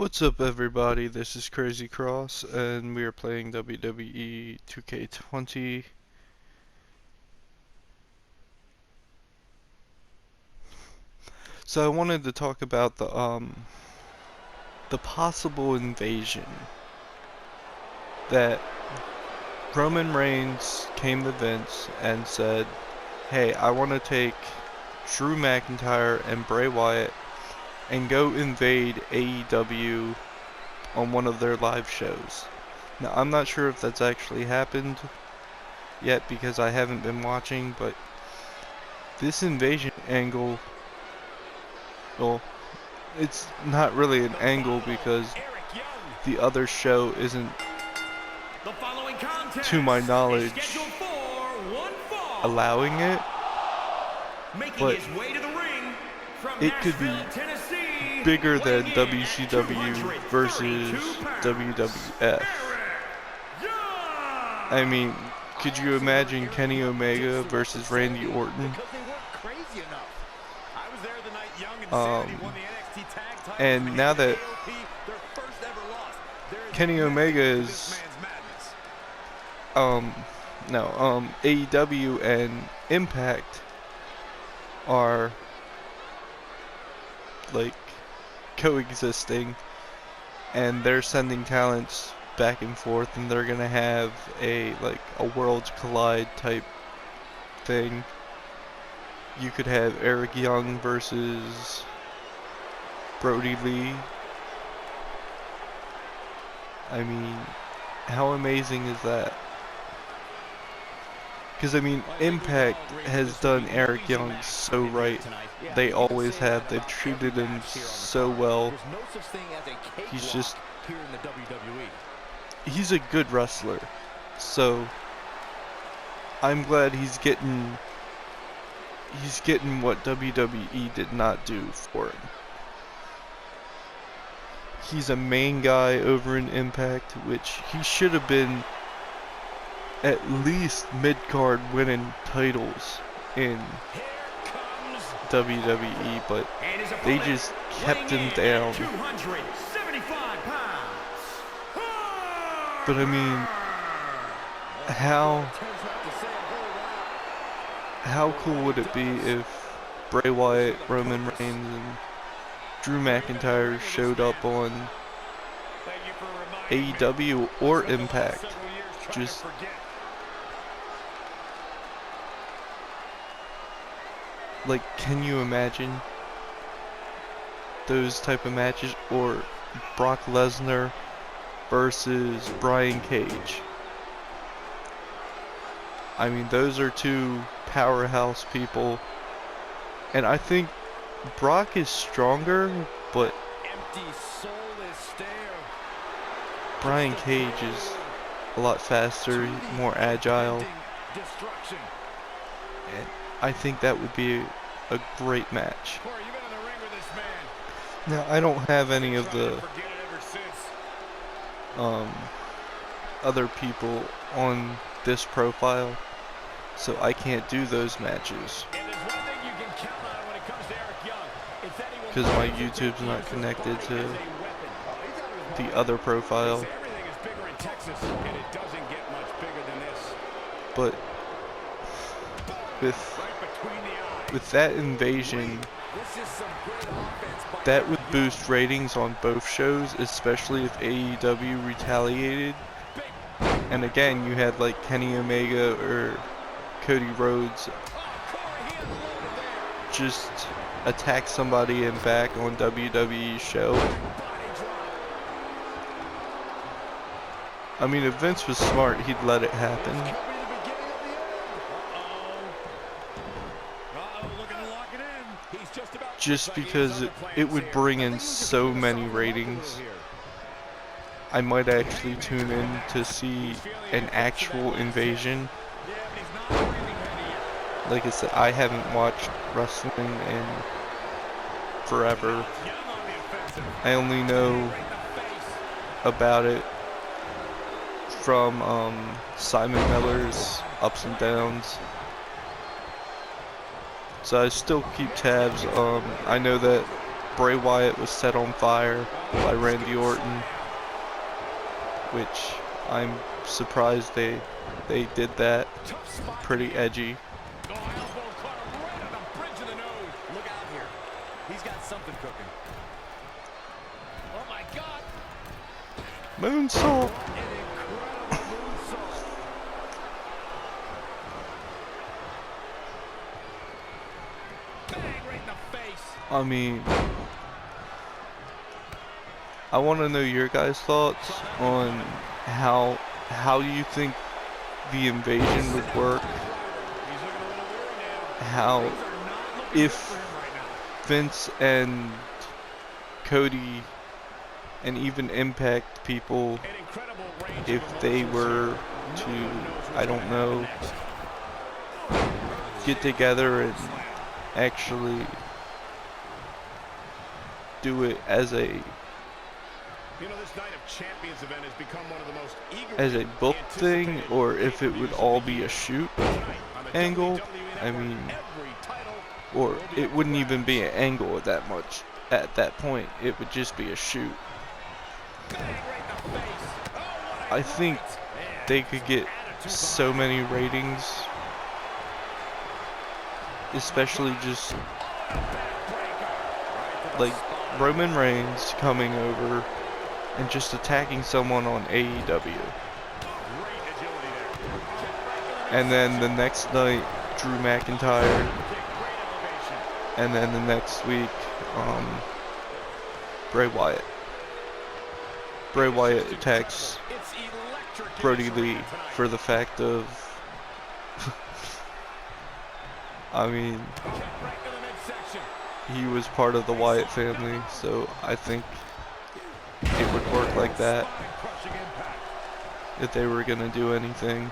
What's up, everybody? This is Crazy Cross, and we are playing WWE 2K20. So I wanted to talk about the possible invasion that Roman Reigns came to Vince and said, "Hey, I want to take Drew McIntyre and Bray Wyatt and go invade AEW on one of their live shows." Now, I'm not sure if that's actually happened yet because I haven't been watching, but this invasion angle, well, it's not really an angle because the other show isn't, to my knowledge, allowing it, but it could be bigger than WCW versus WWF. I mean, could you imagine Kenny Omega versus Randy Orton? And now that Kenny Omega is, AEW and Impact are like coexisting, and they're sending talents back and forth, and they're gonna have a Worlds Collide type thing. You could have Eric Young versus Brody Lee. I mean, how amazing is that? Because, I mean, Impact has done Eric Young so right. They always have. They've treated him so well. He's a good wrestler. So, I'm glad he's getting what WWE did not do for him. He's a main guy over in Impact, which he should have been at least mid-card winning titles in WWE, but they just kept him down. But I mean, how cool would it be if Bray Wyatt, Roman Reigns, and Drew McIntyre showed up on AEW or Impact? Just like, can you imagine those type of matches? Or Brock Lesnar versus Brian Cage. I mean, those are two powerhouse people, and I think Brock is stronger, but Brian Cage is a lot faster, more agile, and I think that would be a great match. Now, I don't have any of the other people on this profile, so I can't do those matches because my YouTube's not connected to the other profile. But with that invasion, that would boost ratings on both shows, especially if AEW retaliated. And again, you had like Kenny Omega or Cody Rhodes just attack somebody and back on WWE's show. I mean, if Vince was smart, he'd let it happen. Just because it would bring in so many ratings. I might actually tune in to see an actual invasion. Like I said, I haven't watched wrestling in forever. I only know about it from Simon Miller's Ups and Downs. So I still keep tabs. I know that Bray Wyatt was set on fire by Randy Orton, which I'm surprised they did that. Pretty edgy. He's got something cooking. Oh my God! Moonsault. I mean, I want to know your guys' thoughts on how you think the invasion would work. How, if Vince and Cody and even Impact people, if they were to, I don't know, get together and actually do it as a book thing, or if it would all be a shoot angle. I mean, or it wouldn't even be an angle at that point. It would just be a shoot. I think they could get so many ratings, especially just like Roman Reigns coming over and just attacking someone on AEW. And then the next night, Drew McIntyre. And then the next week, Bray Wyatt. Bray Wyatt attacks Brody Lee for the fact of, I mean, he was part of the Wyatt family, so I think it would work like that if they were gonna do anything.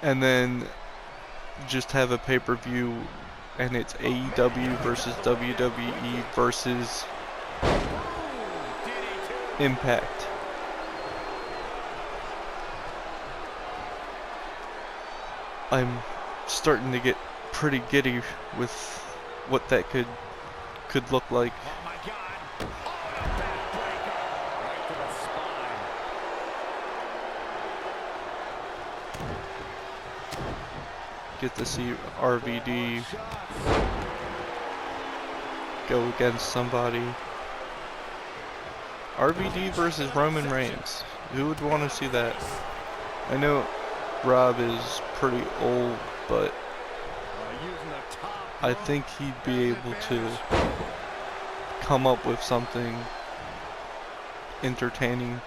And then just have a pay-per-view and it's AEW versus WWE versus Impact. I'm starting to get pretty giddy with what that could look like. Get to see RVD go against somebody. RVD versus Roman Reigns. Who would want to see that? I know Rob is pretty old, but I think he'd be able to come up with something entertaining.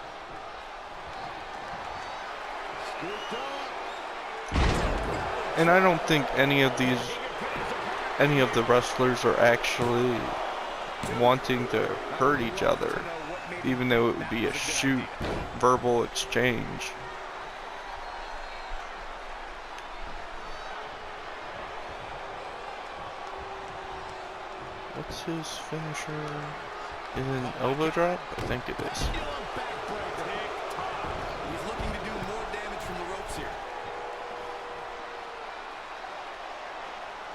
And I don't think any of the wrestlers are actually wanting to hurt each other, even though it would be a shoot, verbal exchange. What's his finisher? Is it an elbow drop? I think it is. He's looking to do more damage from the ropes here.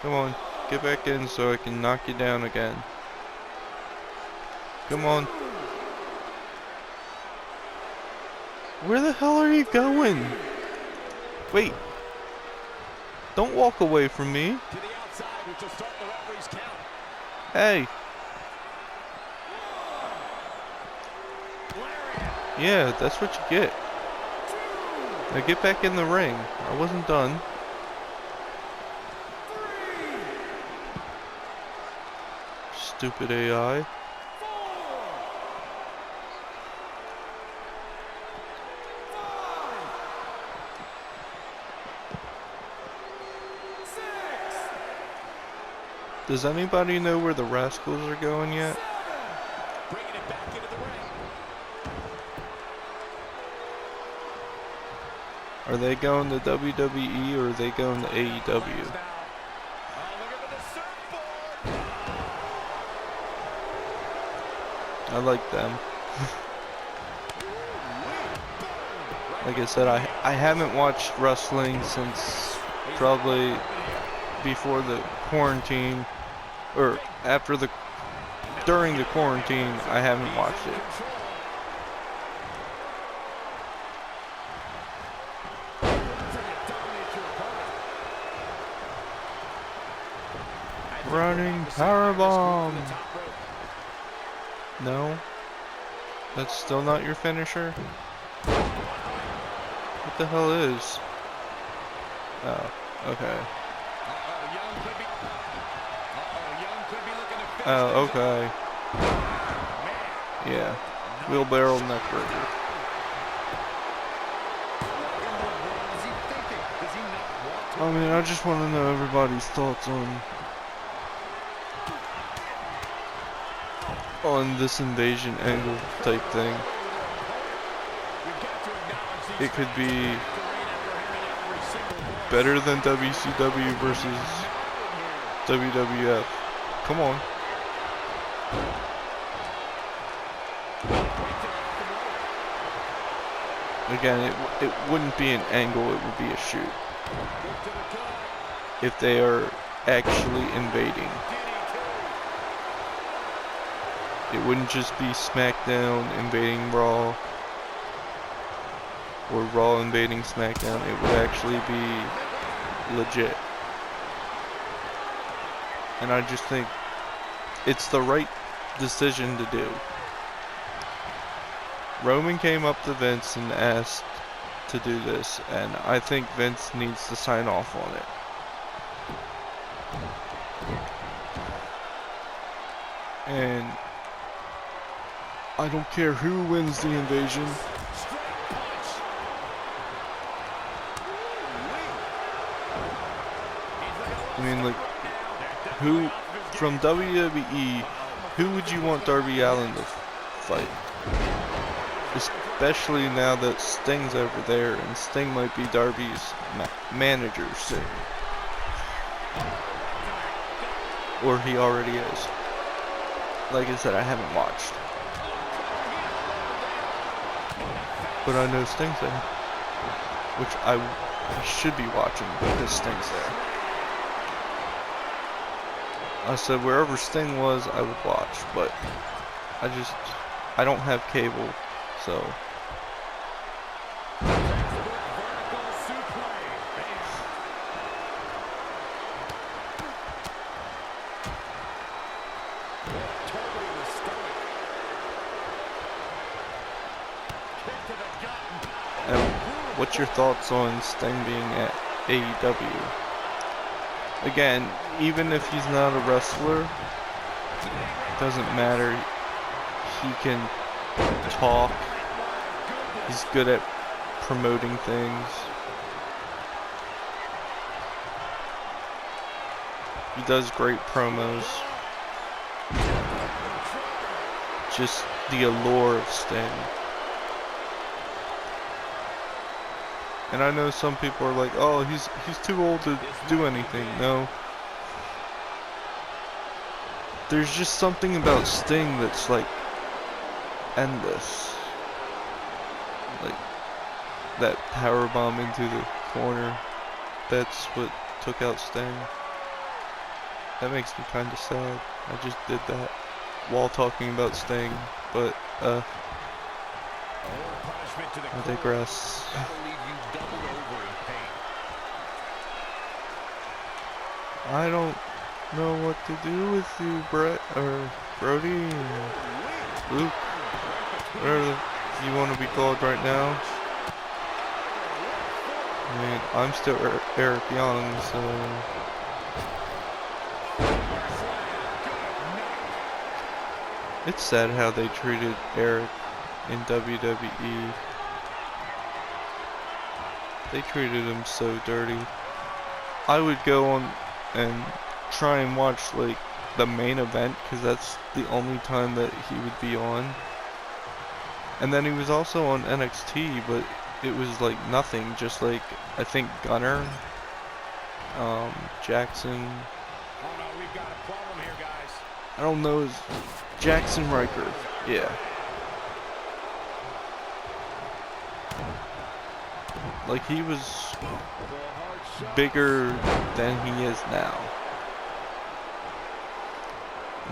Come on, get back in so I can knock you down again. Come on. Where the hell are you going? Wait. Don't walk away from me. To the outside, which will start the referee's count. Hey. Yeah, that's what you get. Now get back in the ring. I wasn't done. Stupid AI. Does anybody know where the Rascals are going yet? Bringing it back into the ring. Are they going to WWE or are they going to AEW? I like them. Like I said, I haven't watched wrestling since probably before the quarantine, or during the quarantine, I haven't watched it. Running powerbomb. No, that's still not your finisher. What the hell is? Oh, okay. Oh, okay. Yeah, wheelbarrow neckbreaker. I mean, I just want to know everybody's thoughts on this invasion angle type thing. It could be better than WCW versus WWF. Come on. Again, it wouldn't be an angle, it would be a shoot. If they are actually invading. It wouldn't just be SmackDown invading Raw or Raw invading SmackDown. It would actually be legit. And I just think it's the right decision to do. Roman came up to Vince and asked to do this, and I think Vince needs to sign off on it. And I don't care who wins the invasion. I mean, like, who from WWE, who would you want Darby Allin to fight? Especially now that Sting's over there, and Sting might be Darby's manager soon. Or he already is. Like I said, I haven't watched. But I know Sting's there. Which I should be watching because Sting's there. I said wherever Sting was, I would watch. But I don't have cable, so. What's your thoughts on Sting being at AEW? Again, even if he's not a wrestler, it doesn't matter. He can talk. He's good at promoting things. He does great promos. Just the allure of Sting. And I know some people are like, oh, he's too old to do anything. No. There's just something about Sting that's like endless. Like that powerbomb into the corner. That's what took out Sting. That makes me kind of sad. I just did that while talking about Sting, but I digress. I don't know what to do with you, Brett, or Brody, or Luke, whatever you want to be called right now. I mean, I'm still Eric Young, so. It's sad how they treated Eric in WWE. They treated him so dirty. I would go on and try and watch like the main event because that's the only time that he would be on. And then he was also on NXT, but it was like nothing, just like I think Gunner, Jackson. Oh no, we've got a problem here, guys. I don't know, is Jackson Riker. Yeah. Like he was bigger than he is now.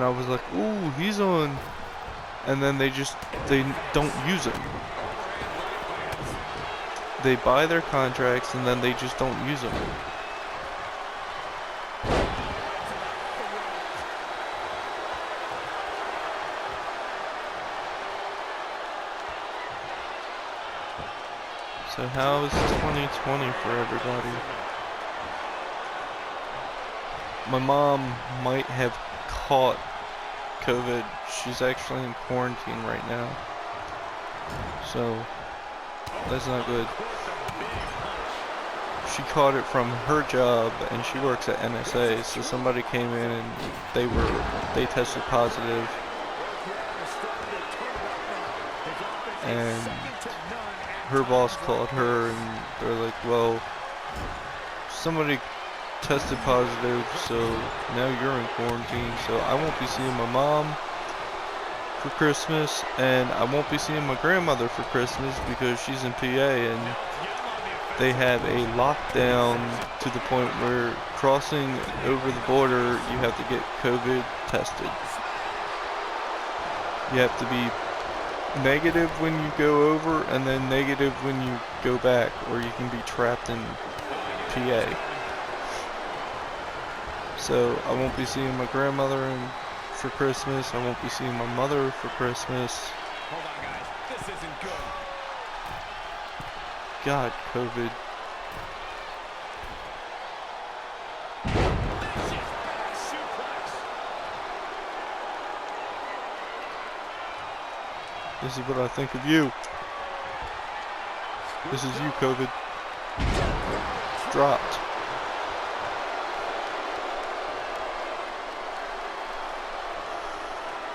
and I was like, ooh, he's on, and then they don't use him. They buy their contracts and then they just don't use them. So how is 2020 for everybody? My mom might have caught COVID. She's actually in quarantine right now. So that's not good. She caught it from her job, and she works at NSA. So somebody came in and they tested positive, and her boss called her, and they're like, "Well, somebody tested positive, so now you're in quarantine. So I won't be seeing my mom for Christmas, and I won't be seeing my grandmother for Christmas because she's in PA, and they have a lockdown to the point where crossing over the border, you have to get COVID tested. You have to be negative when you go over, and then negative when you go back, or you can be trapped in PA. So I won't be seeing my grandmother for Christmas. I won't be seeing my mother for Christmas. Hold on, guys. This isn't good. God, COVID. This is what I think of you. This is you, COVID. Dropped.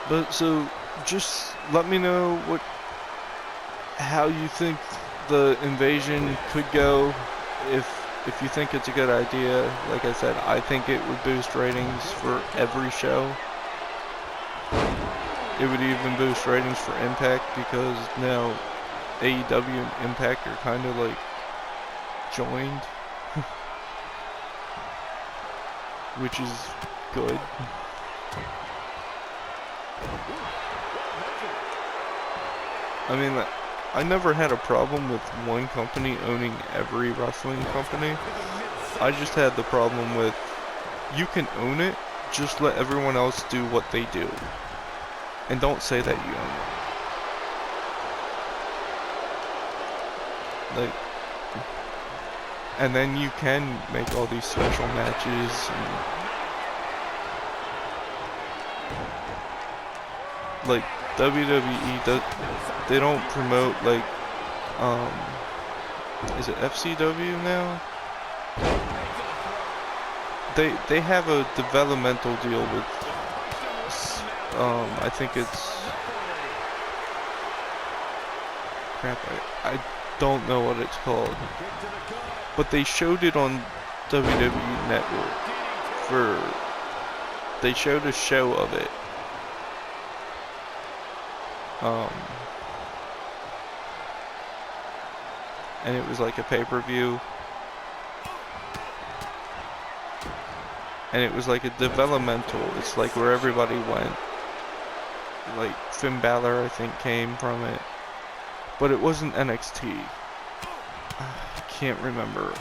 But so, just let me know how you think the invasion could go. If you think it's a good idea, like I said, I think it would boost ratings for every show. It would even boost ratings for Impact, because now AEW and Impact are kind of like joined, which is good. I mean, I never had a problem with one company owning every wrestling company. I just had the problem with, you can own it, just let everyone else do what they do. And don't say that you own it. Like, and then you can make all these special matches. And, like, WWE, they don't promote, like, is it FCW now? They have a developmental deal with, I think it's, crap, I don't know what it's called, but they showed it on WWE Network they showed a show of it. And it was like a pay-per-view, and it was like a developmental, it's like where everybody went, like Finn Balor I think came from it, but it wasn't NXT, I can't remember,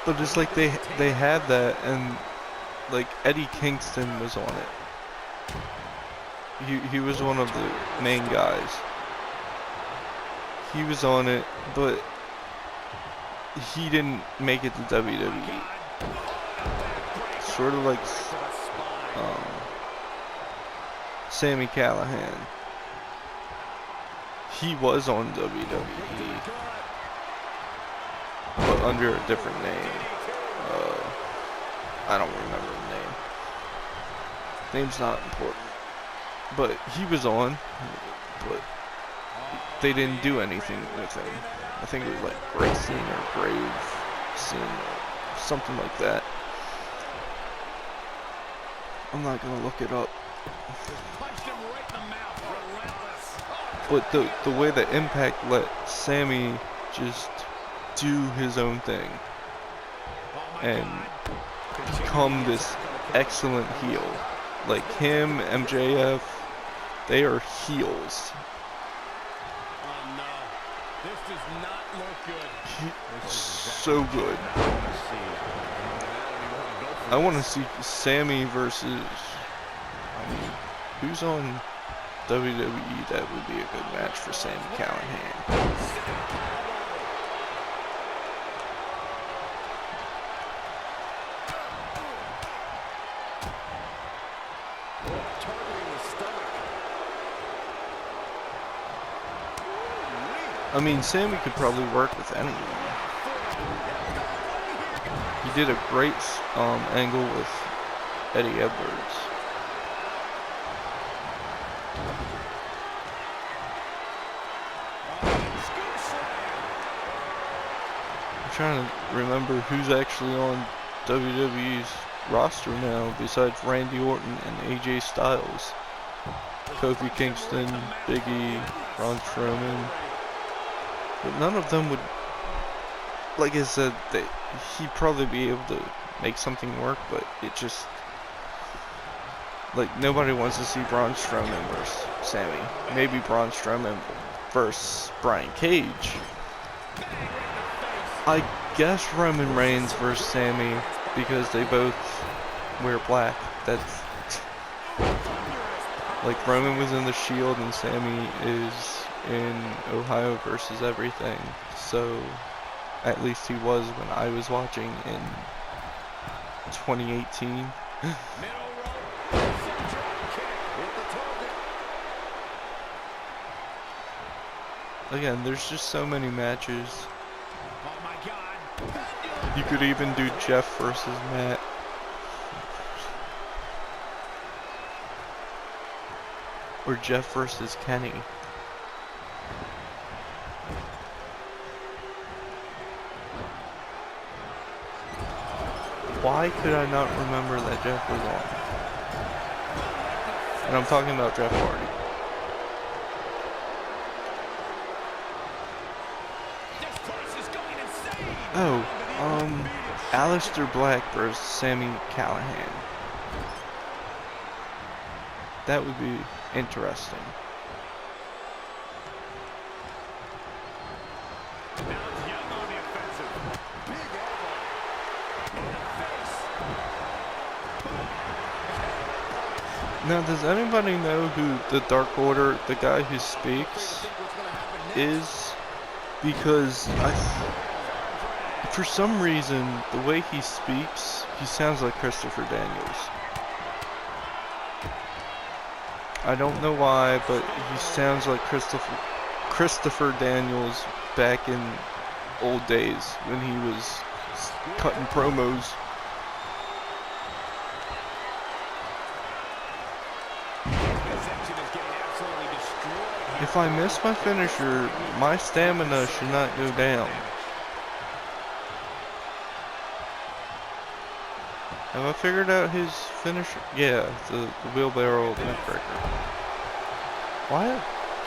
but it's like they had that, and like Eddie Kingston was on it. He was one of the main guys. He was on it, but he didn't make it to WWE. Sort of like Sami Callihan. He was on WWE, but under a different name. I don't remember the name. Name's not important. But he was on, but they didn't do anything with him. I think it was like Grayson or Graveson or something like that. I'm not gonna look it up. But the way that Impact let Sammy just do his own thing and become this excellent heel. Like him, MJF, they are heels. Oh no. This does not look good. So good. I want to see Sammy versus, I mean, who's on WWE that would be a good match for Sami Callihan? I mean, Sammy could probably work with anyone. He did a great angle with Eddie Edwards. I'm trying to remember who's actually on WWE's roster now besides Randy Orton and AJ Styles. Kofi Kingston, Big E, Braun Strowman. But none of them would, like I said, he'd probably be able to make something work, but it just, like, nobody wants to see Braun Strowman versus Sammy. Maybe Braun Strowman versus Brian Cage. I guess Roman Reigns versus Sammy, because they both wear black. That's, like, Roman was in the Shield and Sammy is in Ohio versus everything, so at least he was when I was watching in 2018. Again, there's just so many matches. You could even do Jeff versus Matt. Or Jeff versus Kenny. Why could I not remember that Jeff was on? And I'm talking about Jeff Hardy. Oh, Aleister Black versus Sami Callihan. That would be interesting. Now, does anybody know who the Dark Order, the guy who speaks, is? Because for some reason, the way he speaks, he sounds like Christopher Daniels. I don't know why, but he sounds like Christopher Daniels back in old days when he was cutting promos. If I miss my finisher, my stamina should not go down. Have I figured out his finisher? Yeah, the wheelbarrow neckbreaker. Why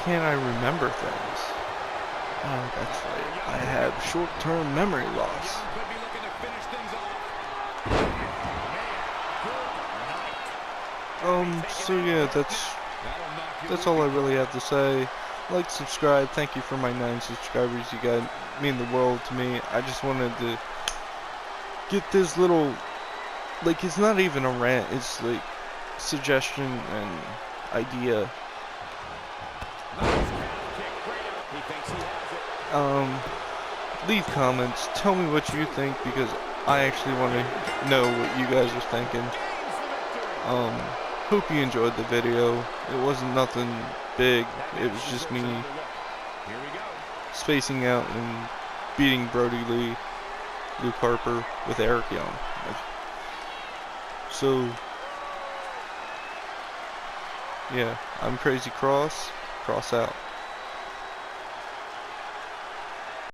can't I remember things? Oh, that's right. I have short-term memory loss. So yeah, that's all I really have to say. Like, subscribe. Thank you for my 9 subscribers. You guys mean the world to me. I just wanted to get this little, like, it's not even a rant. It's like suggestion and idea. Leave comments. Tell me what you think, because I actually want to know what you guys are thinking. Hope you enjoyed the video. It wasn't nothing big. It was just me spacing out and beating Brody Lee, Luke Harper with Eric Young. So, yeah, I'm Crazy Cross out.